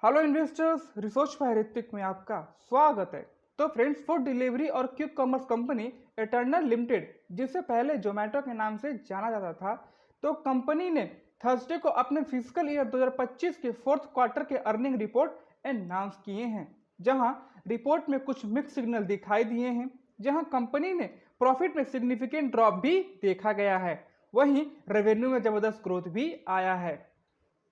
Hello investors, research by Hrithik में आपका स्वागत है। तो फ्रेंड्स, फूड डिलीवरी और quick commerce company eternal limited, जिसे पहले जोमेटो के नाम से जाना जाता था, तो कंपनी ने थर्सडे को अपने फिजिकल ईयर 2025 के फोर्थ क्वार्टर के अर्निंग रिपोर्ट अनाउंस किए हैं। जहां रिपोर्ट में कुछ मिक्स सिग्नल दिखाई दिए हैं, जहां कंपनी ने प्रॉफिट में सिग्निफिकेंट ड्रॉप भी देखा गया है, वहीं रेवेन्यू में जबरदस्त ग्रोथ भी आया है।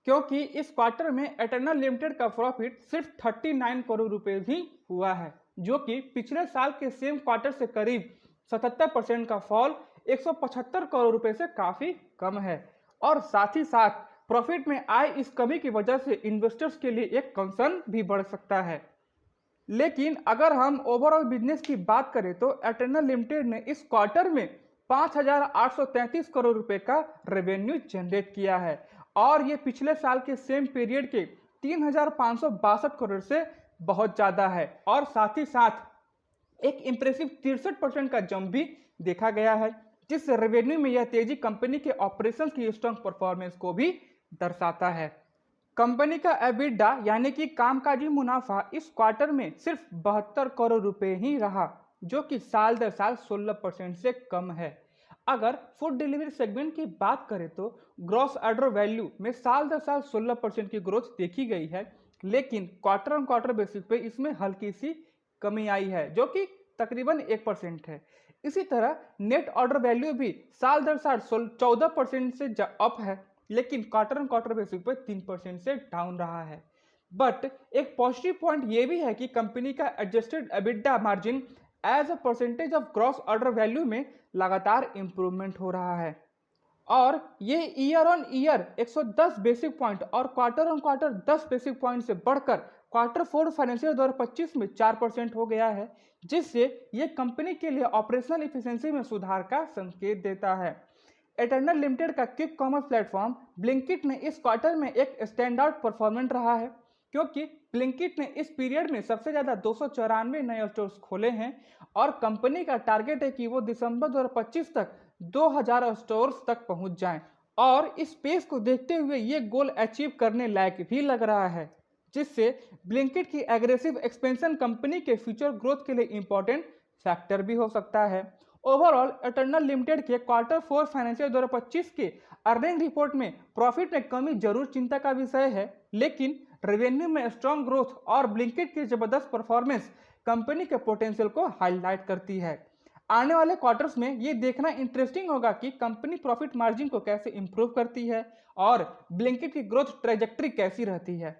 क्योंकि इस क्वार्टर में एटर्नल लिमिटेड का प्रॉफिट सिर्फ 39 करोड़ रुपए ही हुआ है, जो कि पिछले साल के सेम क्वार्टर से करीब 77% का फॉल 175 करोड़ रुपए से काफी कम है। और साथ ही साथ प्रॉफिट में आए इस कमी की वजह से इन्वेस्टर्स के लिए एक कंसर्न भी बढ़ सकता है। लेकिन अगर हम ओवरऑल बिजनेस की बात करें तो एटर्नल लिमिटेड ने इस क्वार्टर में 5,833 करोड़ रुपए का रेवेन्यू जनरेट किया है, और ये पिछले साल के सेम पीरियड के 3,562 करोड़ से बहुत ज़्यादा है। और साथ ही साथ एक इम्प्रेसिव 63% का जंप भी देखा गया है, जिस रेवेन्यू में यह तेजी कंपनी के ऑपरेशंस की स्ट्रॉन्ग परफॉर्मेंस को भी दर्शाता है। कंपनी का एबिटा यानी कि कामकाजी मुनाफा इस क्वार्टर में सिर्फ 72 करोड़ रुपए ही रहा, जो कि साल दर साल 16% से कम है। अगर फूड डिलीवरी सेगमेंट की बात करें तो ग्रॉस ऑर्डर वैल्यू में साल दर साल 16% की ग्रोथ देखी गई है, लेकिन क्वार्टर ऑन क्वार्टर बेसिस पे इसमें हल्की सी कमी आई है, जो कि तकरीबन 1% है। इसी तरह नेट ऑर्डर वैल्यू भी साल दर साल 14% से अप है, लेकिन क्वार्टर ऑन क्वार्टर बेसिस पे 3% से डाउन रहा है। बट एक पॉजिटिव पॉइंट ये भी है कि कंपनी का adjusted EBITDA margin as a percentage of gross order value में लगातार इंप्रूवमेंट हो रहा है, और ये year on year 110 basic point और quarter on quarter 10 basic point से बढ़कर क्वार्टर फोर फाइनेंशियल 2025 में 4% हो गया है, जिससे ये कंपनी के लिए ऑपरेशनल इफिशिएंसी में सुधार का संकेत देता है। एटर्नल लिमिटेड का क्विक कॉमर्स प्लेटफॉर्म ब्लिंकिट ने इस क्वार्टर में एक स्टैंड आउट परफॉर्मेंस रहा है, क्योंकि ब्लिंकिट ने इस पीरियड में सबसे ज्यादा 294 नए स्टोर्स खोले हैं, और कंपनी का टारगेट है कि वो दिसंबर 2025 तक 2000 स्टोर्स तक पहुंच जाएं। और इस पेस को देखते हुए ये गोल अचीव करने लायक भी लग रहा है, जिससे ब्लिंकिट की एग्रेसिव एक्सपेंशन कंपनी के फ्यूचर ग्रोथ के लिए इंपॉर्टेंट फैक्टर भी हो सकता है। ओवरऑल एटर्नल लिमिटेड के क्वार्टर फोर फाइनेंशियल 2025 के अर्निंग रिपोर्ट में प्रॉफिट में कमी जरूर चिंता का विषय है, लेकिन रेवेन्यू में स्ट्रॉन्ग ग्रोथ और ब्लिंकिट की जबरदस्त परफॉर्मेंस कंपनी के पोटेंशियल को हाईलाइट करती है। आने वाले क्वार्टर्स में ये देखना इंटरेस्टिंग होगा कि कंपनी प्रॉफिट मार्जिन को कैसे इंप्रूव करती है और ब्लिंकिट की ग्रोथ ट्रेजेक्ट्री कैसी रहती है।